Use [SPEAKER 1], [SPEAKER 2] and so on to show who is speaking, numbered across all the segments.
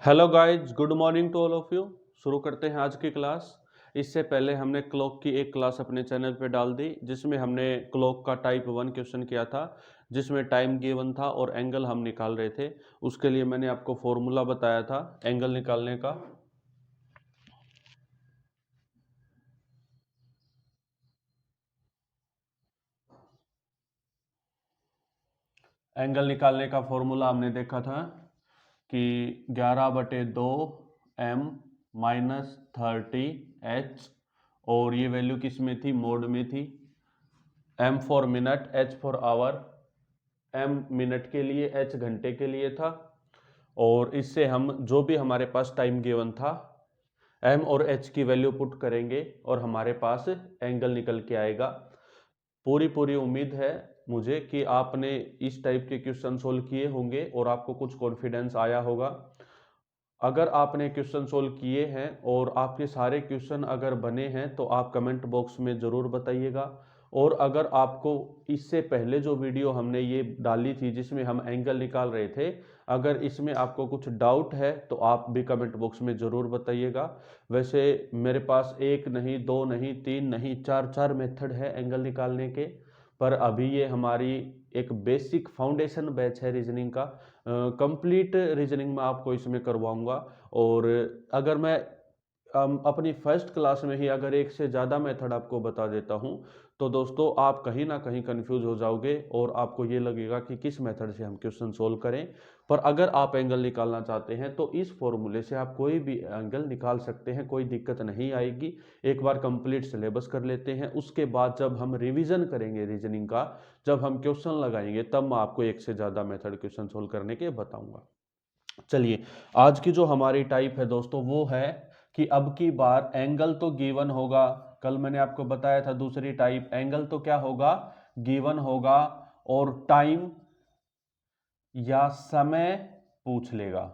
[SPEAKER 1] Hello guys, good morning to all of you. शुरू करते हैं आज की क्लास। इससे पहले हमने क्लॉक की एक क्लास अपने चैनल पे डाल दी, जिसमें हमने क्लॉक का टाइप 1 क्वेश्चन किया था, जिसमें टाइम गिवन था और एंगल हम निकाल रहे थे। उसके लिए मैंने आपको फॉर्मूला बताया था एंगल निकालने का। एंगल निकालने का फॉर्मूला हमने देखा था कि 11/2 m माइनस 30h, और ये वैल्यू किस में थी? मोड में थी। m for minute, h for hour. m minute के लिए, h घंटे के लिए था। और इससे हम जो भी हमारे पास टाइम गिवन था, m और h की वैल्यू पुट करेंगे और हमारे पास एंगल निकल के आएगा। पूरी पूरी उम्मीद है मुझे कि आपने इस टाइप के क्वेश्चन सोल्व किए होंगे और आपको कुछ कॉन्फिडेंस आया होगा। अगर आपने क्वेश्चन सोल्व किए हैं और आपके सारे क्वेश्चन अगर बने हैं तो आप कमेंट बॉक्स में ज़रूर बताइएगा। और अगर आपको इससे पहले जो वीडियो हमने ये डाली थी जिसमें हम एंगल निकाल रहे थे, अगर इसमें आपको कुछ डाउट है तो आप भी कमेंट बॉक्स में ज़रूर बताइएगा। वैसे मेरे पास एक नहीं, दो नहीं, तीन नहीं, चार मेथड है एंगल निकालने के। पर अभी ये हमारी एक बेसिक फाउंडेशन बैच है रीजनिंग का। कंप्लीट रीजनिंग में आपको इसमें करवाऊंगा। और अगर मैं अपनी फर्स्ट क्लास में ही अगर एक से ज़्यादा मेथड आपको बता देता हूं तो दोस्तों आप कहीं ना कहीं कंफ्यूज हो जाओगे और आपको ये लगेगा कि किस मेथड से हम क्वेश्चन सोल्व करें। पर अगर आप एंगल निकालना चाहते हैं तो इस फॉर्मूले से आप कोई भी एंगल निकाल सकते हैं, कोई दिक्कत नहीं आएगी। एक बार कंप्लीट सिलेबस कर लेते हैं, उसके बाद जब हम रिवीजन करेंगे रीजनिंग का, जब हम क्वेश्चन लगाएंगे, तब मैं आपको एक से ज़्यादा मेथड क्वेश्चन सोल्व करने के बताऊंगा। चलिए, आज की जो हमारी टाइप है दोस्तों वो है कि अब की बार एंगल तो गिवन होगा। कल मैंने आपको बताया था दूसरी टाइप, एंगल तो क्या होगा? गिवन होगा। और टाइम या समय पूछ लेगा।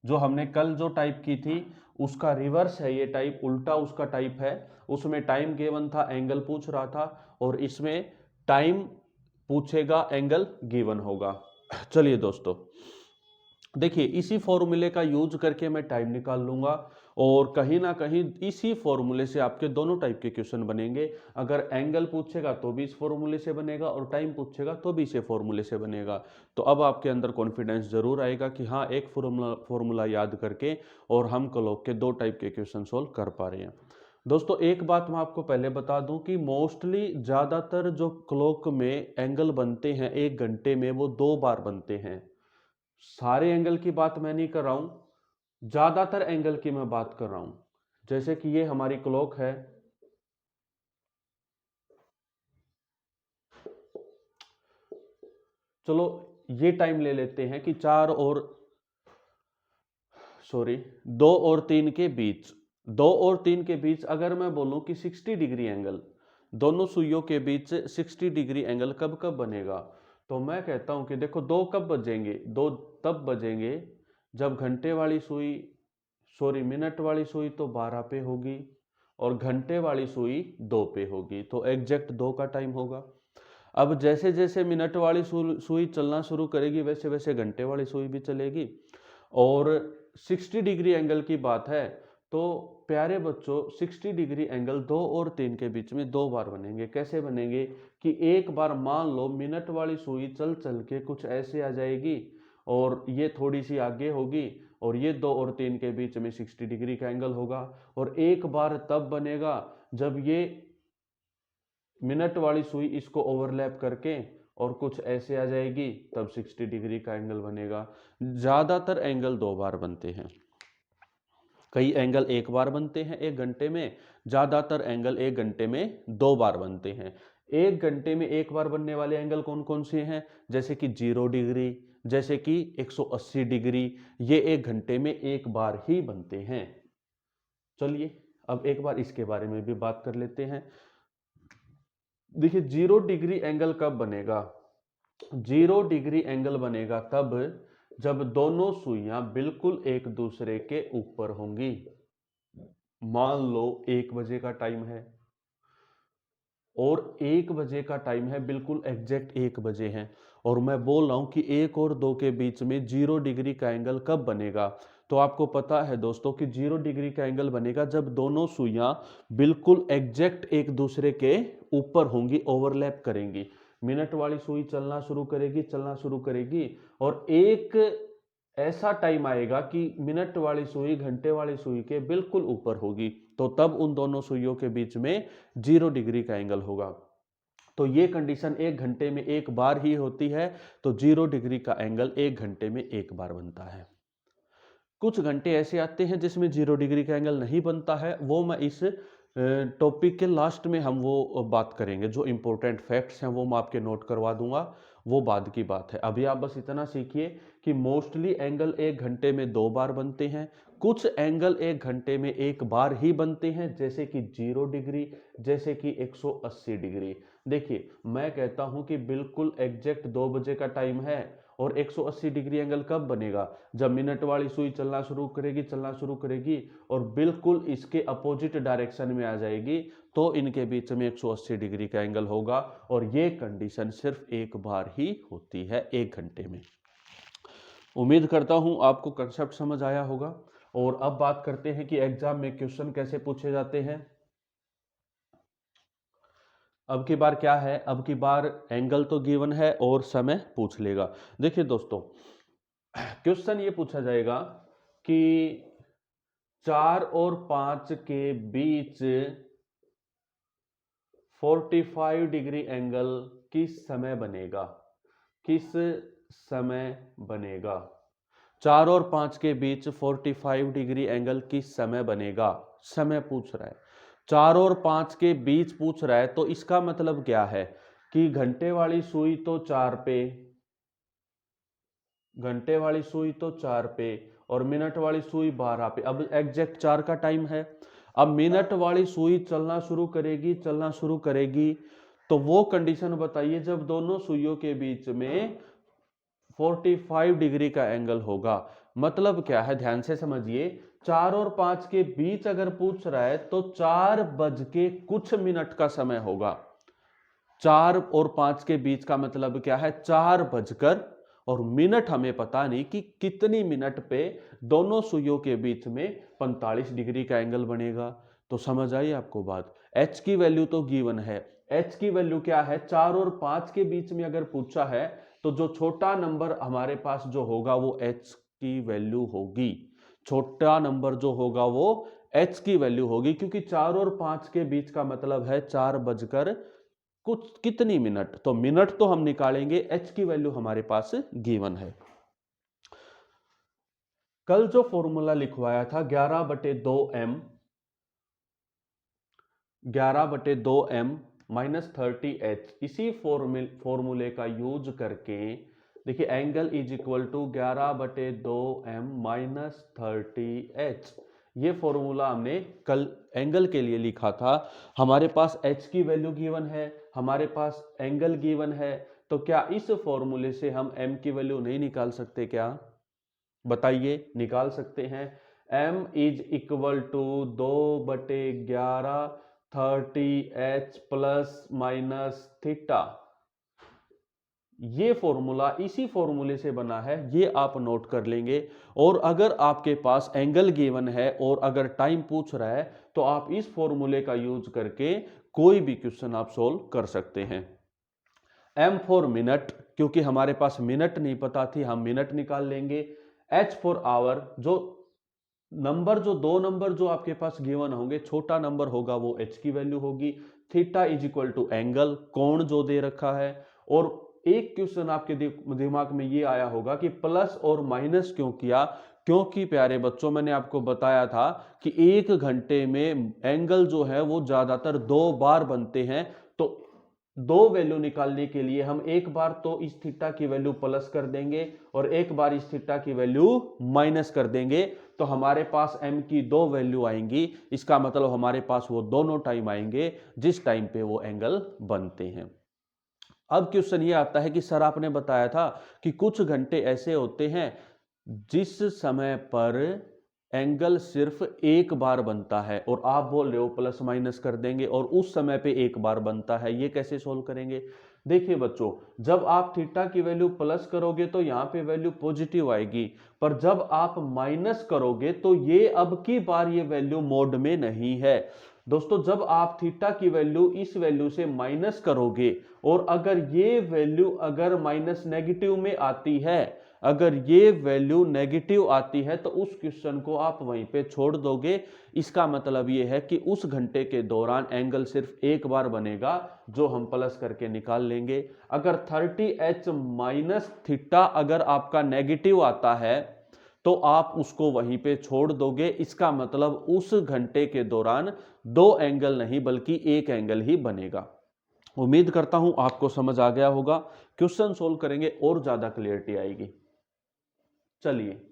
[SPEAKER 1] जो हमने कल जो टाइप की थी उसका रिवर्स है ये टाइप, उल्टा उसका टाइप है। उसमें टाइम गिवन था, एंगल पूछ रहा था, और इसमें टाइम पूछेगा, एंगल गिवन होगा। चलिए दोस्तों, देखिए इसी फॉर्मूले का यूज करके मैं टाइम निकाल लूंगा और कहीं ना कहीं इसी फॉर्मूले से आपके दोनों टाइप के क्वेश्चन बनेंगे। अगर एंगल पूछेगा तो भी इस फॉर्मूले से बनेगा और टाइम पूछेगा तो भी इसी फॉर्मूले से बनेगा। तो अब आपके अंदर कॉन्फिडेंस जरूर आएगा कि हाँ, एक फॉर्मूला याद करके और हम क्लॉक के दो टाइप के क्वेश्चन सोल्व कर पा रहे हैं। दोस्तों एक बात मैं आपको पहले बता दूं कि मोस्टली ज़्यादातर जो क्लॉक में एंगल बनते हैं एक घंटे में, वो 2 बार बनते हैं। सारे एंगल की बात मैं नहीं कर रहा हूं, ज्यादातर एंगल की मैं बात कर रहा हूं। जैसे कि ये हमारी क्लॉक है, चलो ये टाइम ले लेते हैं कि 2 और 3 के बीच अगर मैं बोलूं कि 60 डिग्री एंगल, दोनों सुइयों के बीच 60 डिग्री एंगल कब कब बनेगा, तो मैं कहता हूं कि देखो, दो कब बजेंगे? दो तब बजेंगे जब घंटे वाली सुई, मिनट वाली सुई तो 12 पे होगी और घंटे वाली सुई 2 पे होगी, तो एग्जैक्ट 2 का टाइम होगा। अब जैसे जैसे मिनट वाली सुई चलना शुरू करेगी वैसे वैसे घंटे वाली सुई भी चलेगी। और 60 डिग्री एंगल की बात है तो प्यारे बच्चों, 60 डिग्री एंगल 2 और 3 के बीच में 2 बार बनेंगे। कैसे बनेंगे कि एक बार मान लो मिनट वाली सुई चल चल के कुछ ऐसे आ जाएगी और ये थोड़ी सी आगे होगी और ये 2 और 3 के बीच में 60 डिग्री का एंगल होगा। और एक बार तब बनेगा जब ये मिनट वाली सुई इसको ओवरलैप करके और कुछ ऐसे आ जाएगी, तब 60 डिग्री का एंगल बनेगा। ज्यादातर एंगल 2 बार बनते हैं, कई एंगल एक बार बनते हैं एक घंटे में, ज्यादातर एंगल एक घंटे में 2 बार बनते हैं। एक घंटे में एक बार बनने वाले एंगल कौन कौन से हैं? जैसे कि 0 डिग्री, जैसे कि 180 डिग्री, ये एक घंटे में एक बार ही बनते हैं। चलिए अब एक बार इसके बारे में भी बात कर लेते हैं। देखिए 0 डिग्री एंगल कब बनेगा? 0 डिग्री एंगल बनेगा तब जब दोनों सुइयां बिल्कुल एक दूसरे के ऊपर होंगी। मान लो 1 बजे का टाइम है और 1 बजे का टाइम है, बिल्कुल एग्जैक्ट 1 बजे है, और मैं बोल रहा हूं कि 1 और 2 के बीच में 0 डिग्री का एंगल कब बनेगा? तो आपको पता है दोस्तों कि 0 डिग्री का एंगल बनेगा जब दोनों सुइयां बिल्कुल एग्जैक्ट एक दूसरे के ऊपर होंगी, ओवरलैप करेंगी। मिनट वाली सुई चलना शुरू करेगी और एक ऐसा टाइम आएगा कि मिनट वाली सुई घंटे वाली सुई के बिल्कुल ऊपर होगी, तो तब उन दोनों सुइयों के बीच में 0 डिग्री का एंगल होगा। तो ये कंडीशन 1 घंटे में एक बार ही होती है, तो 0 डिग्री का एंगल 1 घंटे में एक बार बनता है। कुछ घंटे ऐसे आते हैं जिसमें 0 डिग्री का एंगल नहीं बनता है, वो मैं इस टॉपिक के लास्ट में हम वो बात करेंगे। जो इंपॉर्टेंट फैक्ट्स हैं वो मैं आपके नोट करवा दूंगा, वो बाद की बात है। अभी आप बस इतना सीखिए कि मोस्टली एंगल 1 घंटे में 2 बार बनते हैं, कुछ एंगल 1 घंटे में एक बार ही बनते हैं, जैसे कि 0 डिग्री, जैसे कि 180 डिग्री। देखिए, मैं कहता हूं कि बिल्कुल एग्जैक्ट 2 बजे का टाइम है और 180 डिग्री एंगल कब बनेगा? जब मिनट वाली सुई चलना शुरू करेगी और बिल्कुल इसके अपोजिट डायरेक्शन में आ जाएगी, तो इनके बीच में 180 डिग्री का एंगल होगा। और ये कंडीशन सिर्फ एक बार ही होती है 1 घंटे में। उम्मीद करता हूं आपको कंसेप्ट समझ आया होगा। और अब बात करते हैं कि एग्जाम में क्वेश्चन कैसे पूछे जाते हैं। अब की बार क्या है, अब की बार एंगल तो गिवन है और समय पूछ लेगा। देखिए दोस्तों, क्वेश्चन ये पूछा जाएगा कि 4 और 5 के बीच 45 डिग्री एंगल किस समय बनेगा? किस समय बनेगा? 4 और 5 के बीच 45 डिग्री एंगल किस समय बनेगा? समय पूछ रहा है, 4 और 5 के बीच पूछ रहा है, तो इसका मतलब क्या है कि घंटे वाली सुई तो 4 पे, घंटे वाली सुई तो 4 पे और मिनट वाली सुई 12 पे। अब एग्जैक्ट 4 का टाइम है। अब मिनट वाली सुई चलना शुरू करेगी, तो वो कंडीशन बताइए जब दोनों सुइयों के बीच में 45 डिग्री का एंगल होगा। मतलब क्या है, ध्यान से समझिए। 4 और 5 के बीच अगर पूछ रहा है तो 4 बज के कुछ मिनट का समय होगा। 4 और 5 के बीच का मतलब क्या है, 4 बजकर, और मिनट हमें पता नहीं कि कितनी मिनट पे दोनों सुइयों के बीच में 45 डिग्री का एंगल बनेगा। तो समझ आई आपको बात। एच की वैल्यू तो गिवन है। एच की वैल्यू क्या है, 4 और 5 के बीच में अगर पूछा है तो जो छोटा नंबर हमारे पास जो होगा वो एच की वैल्यू होगी। छोटा नंबर जो होगा वो एच की वैल्यू होगी, क्योंकि 4 और 5 के बीच का मतलब है 4 बजकर कुछ कितनी मिनट। तो मिनट तो हम निकालेंगे, एच की वैल्यू हमारे पास गिवन है। कल जो फॉर्मूला लिखवाया था 11/2m, 11/2m -30h, इसी फॉर्मूले का यूज करके देखिए angle is equal to 11/2m -30h। ये फॉर्मूला हमने कल एंगल के लिए लिखा था। हमारे पास h की वैल्यू गिवन है, हमारे पास एंगल गिवन है, तो क्या इस फॉर्मूले से हम m की वैल्यू नहीं निकाल सकते? क्या बताइए, निकाल सकते हैं। m is equal to 2/11 30h plus minus theta. ये फॉर्मूला इसी फॉर्मूले से बना है, ये आप नोट कर लेंगे। और अगर आपके पास एंगल गिवन है और अगर टाइम पूछ रहा है तो आप इस फॉर्मूले का यूज करके कोई भी क्वेश्चन आप सोल्व कर सकते हैं। m फॉर मिनट, क्योंकि हमारे पास मिनट नहीं पता थी, हम मिनट निकाल लेंगे। h फॉर आवर, जो दो नंबर जो आपके पास गिवन होंगे, छोटा नंबर होगा वो h की वैल्यू होगी। Theta is equal to angle, कोण जो दे रखा है। और एक क्वेश्चन आपके दिमाग में ये आया होगा कि प्लस और माइनस क्यों किया? क्योंकि प्यारे बच्चों, मैंने आपको बताया था कि 1 घंटे में एंगल जो है वो ज्यादातर 2 बार बनते हैं। तो 2 वैल्यू निकालने के लिए हम एक बार तो इस थीटा की वैल्यू प्लस कर देंगे और एक बार इस थीटा की वैल्यू माइनस कर देंगे, तो हमारे पास m की 2 वैल्यू आएंगी। इसका मतलब हमारे पास वो दोनों टाइम आएंगे जिस टाइम पे वो एंगल बनते हैं। अब क्वेश्चन ये आता है कि सर आपने बताया था कि कुछ घंटे ऐसे होते हैं जिस समय पर एंगल सिर्फ एक बार बनता है और आप बोल रहे हो प्लस माइनस कर देंगे और उस समय पे एक बार बनता है, ये कैसे सोल्व करेंगे? देखिए बच्चों, जब आप थीटा की वैल्यू प्लस करोगे तो यहां पे वैल्यू पॉजिटिव आएगी, पर जब आप माइनस करोगे तो ये अब की बार ये वैल्यू मोड में नहीं है। दोस्तों, जब आप थीटा की वैल्यू इस वैल्यू से माइनस करोगे और अगर ये वैल्यू अगर माइनस नेगेटिव में आती है, अगर ये वैल्यू नेगेटिव आती है तो उस क्वेश्चन को आप वहीं पे छोड़ दोगे। इसका मतलब ये है कि उस घंटे के दौरान एंगल सिर्फ एक बार बनेगा, जो हम प्लस करके निकाल लेंगे। अगर 30h माइनस थीटा अगर आपका नेगेटिव आता है तो आप उसको वहीं पे छोड़ दोगे। इसका मतलब उस घंटे के दौरान दो एंगल नहीं बल्कि एक एंगल ही बनेगा। उम्मीद करता हूं आपको समझ आ गया होगा। क्वेश्चन सोल्व करेंगे और ज्यादा क्लियरिटी आएगी। चलिए,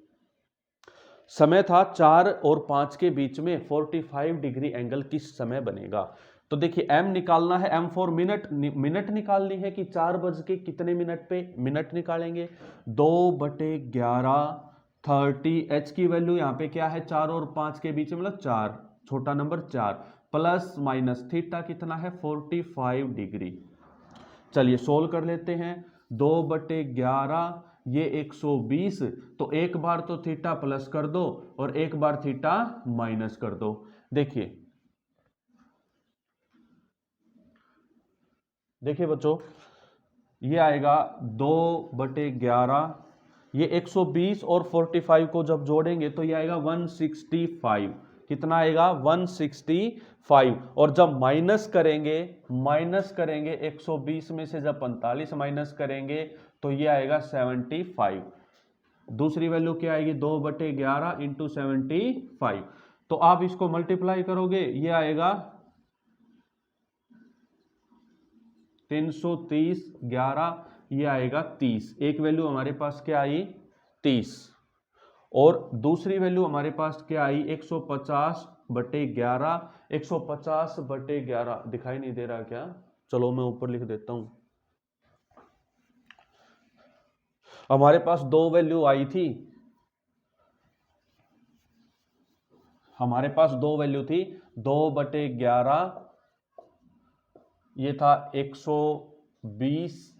[SPEAKER 1] समय था 4 और 5 के बीच में 45 डिग्री एंगल किस समय बनेगा? तो देखिए, m निकालना है, m फॉर मिनट निकालनी है कि 4 बज के कितने मिनट पे मिनट निकालेंगे। 2/11 30h की वैल्यू यहां पे क्या है, 4 और 5 के बीच में, मतलब 4, छोटा नंबर 4, प्लस माइनस थीटा कितना है 45 डिग्री। चलिए सोल्व कर लेते हैं। 2/11 ये 120, तो एक बार तो थीटा प्लस कर दो और एक बार थीटा माइनस कर दो। देखिए देखिए बच्चों, ये आएगा 2/11, ये 120 और 45 को जब जोड़ेंगे तो ये आएगा 165। कितना आएगा 165। और जब माइनस करेंगे 120 में से जब 45 माइनस करेंगे तो ये आएगा 75। दूसरी वैल्यू क्या आएगी 2/11 इंटू 75। तो आप इसको मल्टीप्लाई करोगे, ये आएगा 330, 11, ये आएगा 30। एक वैल्यू हमारे पास क्या आई 30 और दूसरी वैल्यू हमारे पास क्या आई 150/11। 150/11 दिखाई नहीं दे रहा क्या? चलो मैं ऊपर लिख देता हूं। हमारे पास दो वैल्यू आई थी, हमारे पास दो वैल्यू थी, 2/11 ये था 120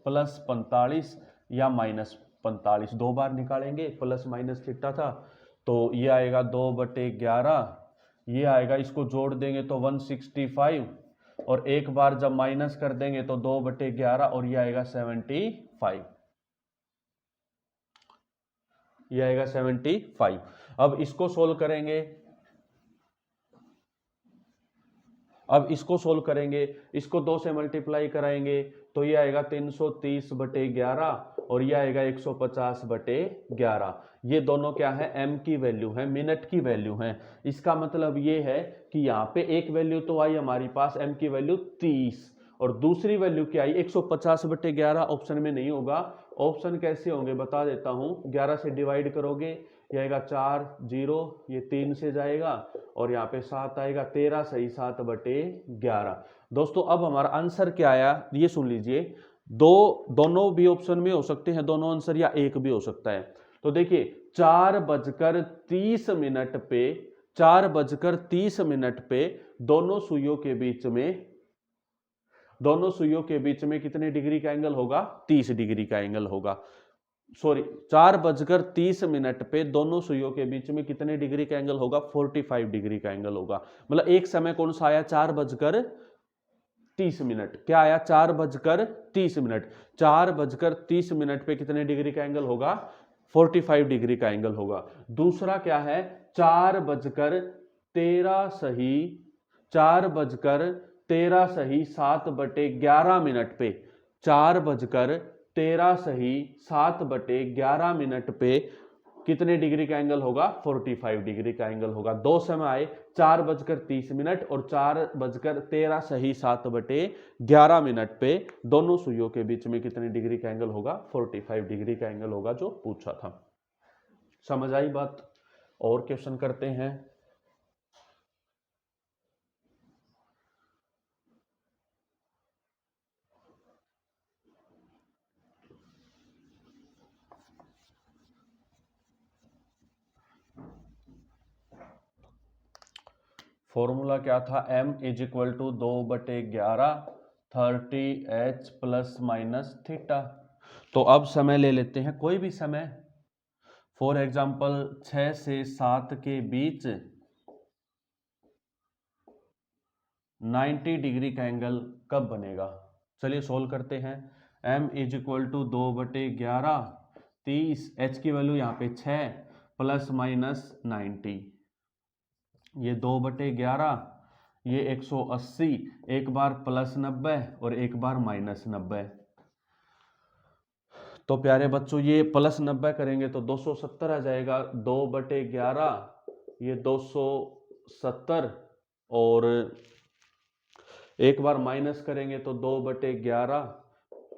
[SPEAKER 1] प्लस 45 या माइनस 45, दो बार निकालेंगे, प्लस माइनस थीटा था, तो ये आएगा 2/11, ये आएगा, इसको जोड़ देंगे तो 165 और एक बार जब माइनस कर देंगे तो 2/11 और ये आएगा 75, ये आएगा 75। अब इसको सोल्व करेंगे, इसको 2 से मल्टीप्लाई कराएंगे तो ये आएगा 330/11 और ये आएगा 150/11। ये दोनों क्या है m की वैल्यू है, मिनट की वैल्यू है। इसका मतलब ये है कि यहाँ पे एक वैल्यू तो आई हमारी पास m की वैल्यू 30 और दूसरी वैल्यू क्या आई 150/11। ऑप्शन में नहीं होगा। ऑप्शन कैसे होंगे बता देता हूं। 11 से डिवाइड करोगे, ये आएगा 4 0, ये 3 से जाएगा और यहाँ पे 7 आएगा, 13 सही 7/11। दोस्तों अब हमारा आंसर क्या आया ये सुन लीजिए। दोनों भी ऑप्शन में हो सकते हैं, दोनों आंसर, या एक भी हो सकता है। तो देखिए 4:30 पे 4:30 पे दोनों सुइयों के बीच में कितने डिग्री का एंगल होगा? 30 डिग्री का एंगल होगा। सॉरी, 4:30 पे दोनों सुइयों के बीच में कितने डिग्री का एंगल होगा? 45 डिग्री का एंगल होगा। मतलब एक समय कौन सा आया? 4:30। क्या आया? 4:30। 4:30 पे कितने डिग्री का एंगल होगा? 45 डिग्री का एंगल होगा। दूसरा क्या है? 4:13 सही 7/11 पे 4:13 सही 7/11 पे कितने डिग्री का एंगल होगा? 45 डिग्री का एंगल होगा। दो समय आए, 4:30 और 4:13 सही 7/11 पे दोनों सुइयों के बीच में कितने डिग्री का एंगल होगा? 45 डिग्री का एंगल होगा, जो पूछा था। समझ आई बात? और क्वेश्चन करते हैं। फॉर्मूला क्या था, m is equal to 2/11 30h plus minus theta. तो अब समय ले लेते हैं, कोई भी समय, फॉर एग्जाम्पल 6 से 7 के बीच 90 डिग्री का एंगल कब बनेगा। चलिए सोल्व करते हैं। m is equal to 2/11 30, h की वैल्यू यहाँ पे 6 प्लस माइनस 90, ये 2/11, ये 180, एक बार प्लस 90 और एक बार माइनस 90। तो प्यारे बच्चों ये प्लस 90 करेंगे तो 270 आ जाएगा, 2/11 ये 270, और एक बार माइनस करेंगे तो 2/11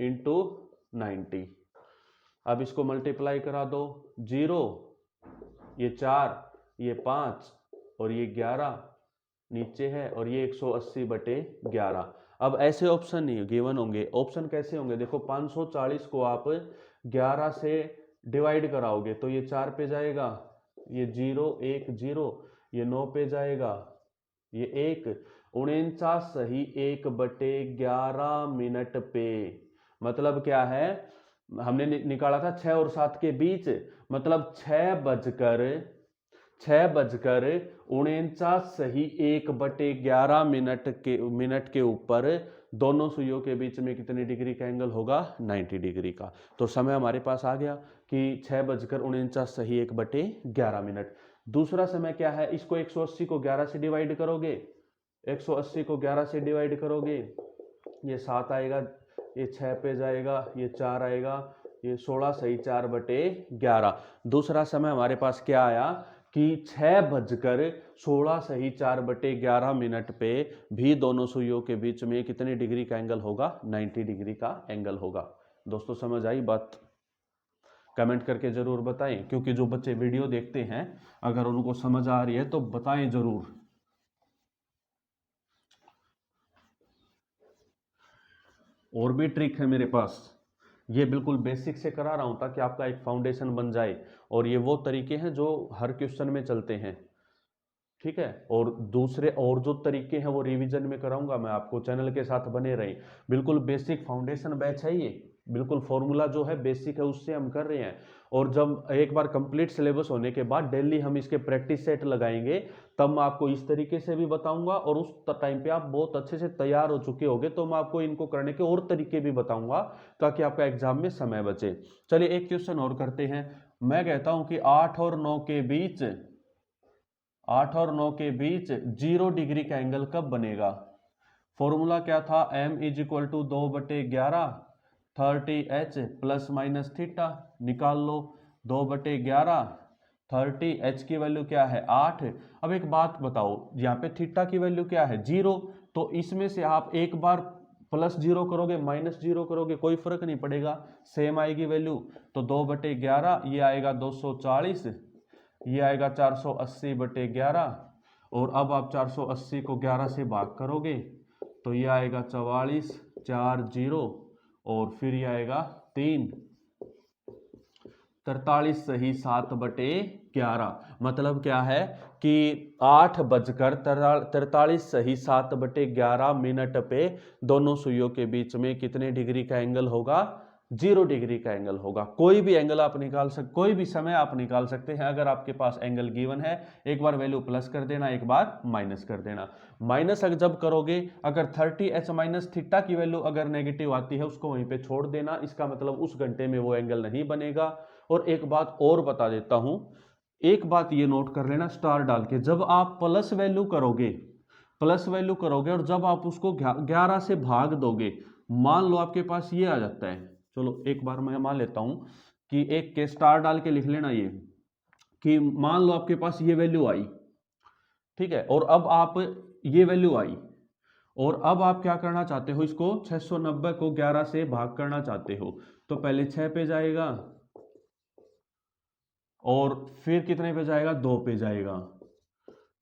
[SPEAKER 1] इंटू 90। अब इसको मल्टीप्लाई करा दो, 0 ये 4 ये 5 और ये 11 नीचे है, और ये 180/11। अब ऐसे ऑप्शन नहीं गिवन होंगे, ऑप्शन कैसे होंगे, देखो 540 को आप 11 से डिवाइड कराओगे तो ये 4 पे जाएगा, ये 0 1 0, ये 9 पे जाएगा, ये 1, 49 सही 1/11 मिनट पे। मतलब क्या है, हमने निकाला था 6 और 7 के बीच, मतलब 6 बजकर 49 सही 1/11 मिनट के ऊपर दोनों सुइयों के बीच में कितनी डिग्री का एंगल होगा, 90 डिग्री का। तो समय हमारे पास आ गया कि 6 बजकर 49 सही 1/11 मिनट। दूसरा समय क्या है, इसको 180 को 11 से डिवाइड करोगे, 180 को 11 से डिवाइड करोगे, ये 7 आएगा, ये 6 पे जाएगा, ये 4 आएगा, ये 16 सही 4/11। दूसरा समय हमारे पास क्या आया कि 6 बजकर 16 सही 4/11 मिनट पे भी दोनों सुइयों के बीच में कितनी डिग्री का एंगल होगा, 90 डिग्री का एंगल होगा। दोस्तों समझ आई बात, कमेंट करके जरूर बताएं, क्योंकि जो बच्चे वीडियो देखते हैं अगर उनको समझ आ रही है तो बताएं जरूर। और भी ट्रिक है मेरे पास, ये बिल्कुल बेसिक से करा रहा हूं ताकि आपका एक फाउंडेशन बन जाए, और ये वो तरीके हैं जो हर क्वेश्चन में चलते हैं, ठीक है। और दूसरे और जो तरीके हैं वो रिवीजन में कराऊंगा मैं आपको, चैनल के साथ बने रहें। बिल्कुल बेसिक फाउंडेशन बैच है ये, बिल्कुल फॉर्मूला जो है बेसिक है उससे हम कर रहे हैं। और जब एक बार कंप्लीट सिलेबस होने के बाद डेली हम इसके प्रैक्टिस सेट लगाएंगे, तब मैं आपको इस तरीके से भी बताऊंगा, और उस टाइम पे आप बहुत अच्छे से तैयार हो चुके होंगे तो मैं आपको इनको करने के और तरीके भी बताऊंगा ताकि आपका एग्जाम में समय बचे। चलिए एक क्वेश्चन और करते हैं। मैं कहता हूं कि 8 और 9 के बीच 0 डिग्री का एंगल कब बनेगा। फॉर्मूला क्या था, m is equal to 2/11 30h plus minus theta. निकाल लो, 2/11 30, h की वैल्यू क्या है 8। अब एक बात बताओ, यहाँ पे थीटा की वैल्यू क्या है 0, तो इसमें से आप एक बार प्लस 0 करोगे माइनस 0 करोगे कोई फर्क नहीं पड़ेगा, सेम आएगी वैल्यू। तो 2/11 ये आएगा 240, ये आएगा 480/11, और अब आप 480 को 11 से भाग करोगे तो ये आएगा 44 4 0, और फिर ये आएगा 3, 43 सही 7/11। मतलब क्या है कि 8 बजकर 43 सही 7/11 मिनट पे दोनों सुइयों के बीच में कितने डिग्री का एंगल होगा, 0 डिग्री का एंगल होगा। कोई भी एंगल आप निकाल सकते, कोई भी समय आप निकाल सकते हैं अगर आपके पास एंगल गिवन है। एक बार वैल्यू प्लस कर देना, एक बार माइनस कर देना। माइनस जब करोगे, अगर 30h माइनस थीटा की वैल्यू अगर नेगेटिव आती है उसको वहीं पे छोड़ देना, इसका मतलब उस घंटे में वो एंगल नहीं बनेगा। और एक बात और बता देता हूं, एक बात ये नोट कर लेना स्टार डाल के, जब आप प्लस वैल्यू करोगे और जब आप उसको 11 से भाग दोगे, मान लो आपके पास ये आ जाता है, चलो एक बार मैं मान लेता हूं कि एक के स्टार डाल के लिख लेना ये, कि मान लो आपके पास ये वैल्यू आई, ठीक है, और अब आप ये वैल्यू आई, और अब आप क्या करना चाहते हो, इसको 690 को 11 से भाग करना चाहते हो, तो पहले 6 पे जाएगा और फिर कितने पे जाएगा, 2 पे जाएगा,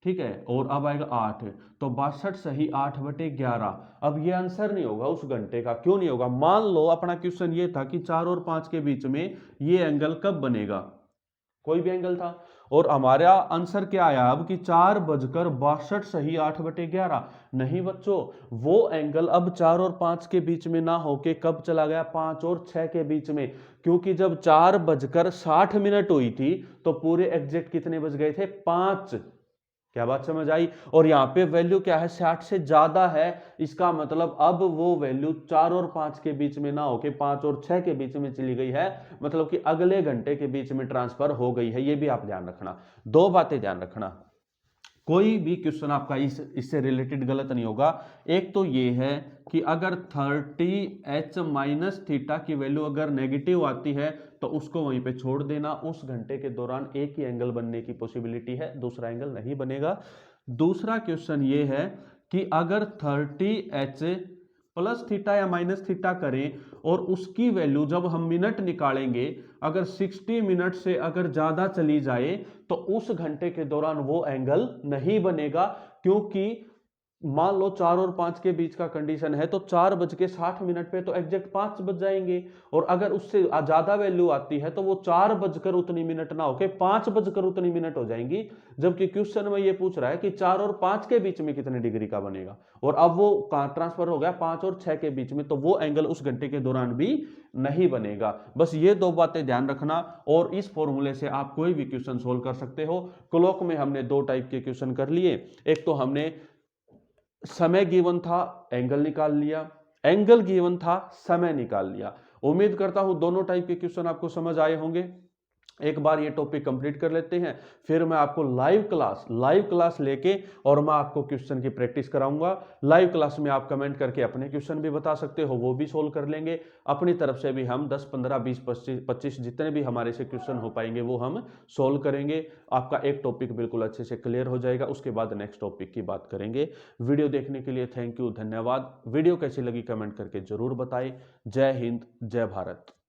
[SPEAKER 1] ठीक है, और अब आएगा 8, तो 62 सही 8/11। अब ये आंसर नहीं होगा उस घंटे का, क्यों नहीं होगा, मान लो अपना क्वेश्चन ये था कि 4 और 5 के बीच में ये एंगल कब बनेगा, कोई भी एंगल था, और हमारा आंसर क्या आया अब कि 4:62 सही 8/11। नहीं बच्चों, वो एंगल अब 4 और 5 के बीच में ना होके कब चला गया 5 और 6 के बीच में, क्योंकि जब 4:60 हुई थी तो पूरे एग्जैक्ट कितने बज गए थे 5। क्या बात समझ आई? और यहाँ पे वैल्यू क्या है 60 से ज्यादा है, इसका मतलब अब वो वैल्यू 4 और 5 के बीच में ना होके 5 और 6 के बीच में चली गई है, मतलब कि अगले घंटे के बीच में ट्रांसफर हो गई है। ये भी आप ध्यान रखना, दो बातें ध्यान रखना, कोई भी क्वेश्चन आपका इससे रिलेटेड गलत नहीं होगा। एक तो ये है कि अगर 30h माइनस थीटा की वैल्यू अगर नेगेटिव आती है तो उसको वहीं पे छोड़ देना, उस घंटे के दौरान एक ही एंगल बनने की पॉसिबिलिटी है, दूसरा एंगल नहीं बनेगा। दूसरा क्वेश्चन ये है कि अगर 30h प्लस थीटा या माइनस थीटा करें और उसकी वैल्यू जब हम मिनट निकालेंगे अगर 60 मिनट से अगर ज्यादा चली जाए तो उस घंटे के दौरान वो एंगल नहीं बनेगा, क्योंकि मान लो 4 और 5 के बीच का कंडीशन है तो 4:60 पे तो एग्जैक्ट 5 बज जाएंगे, और अगर उससे ज्यादा वैल्यू आती है तो वो 4 बजकर उतनी मिनट ना होके 5 बजकर उतनी मिनट हो जाएंगी। जबकि क्वेश्चन में ये पूछ रहा है कि 4 और 5 के बीच में कितने डिग्री का बनेगा, और अब वो ट्रांसफर हो गया 5 और 6 के बीच में, तो वो एंगल उस घंटे के दौरान भी नहीं बनेगा। बस ये दो बातें ध्यान रखना, और इस फॉर्मूले से आप कोई भी क्वेश्चन सोल्व कर सकते हो। क्लॉक में हमने दो टाइप के क्वेश्चन कर लिए, एक तो हमने समय गिवन था एंगल निकाल लिया, एंगल गिवन था समय निकाल लिया। उम्मीद करता हूं दोनों टाइप के क्वेश्चन आपको समझ आए होंगे। एक बार ये टॉपिक कंप्लीट कर लेते हैं, फिर मैं आपको लाइव क्लास लेके और मैं आपको क्वेश्चन की प्रैक्टिस कराऊंगा। लाइव क्लास में आप कमेंट करके अपने क्वेश्चन भी बता सकते हो, वो भी सोल्व कर लेंगे। अपनी तरफ से भी हम 10, 15, 20, 25 जितने भी हमारे से क्वेश्चन हो पाएंगे वो हम सोल्व करेंगे। आपका एक टॉपिक बिल्कुल अच्छे से क्लियर हो जाएगा, उसके बाद नेक्स्ट टॉपिक की बात करेंगे। वीडियो देखने के लिए थैंक यू, धन्यवाद। वीडियो कैसी लगी कमेंट करके जरूर बताएं। जय हिंद, जय भारत।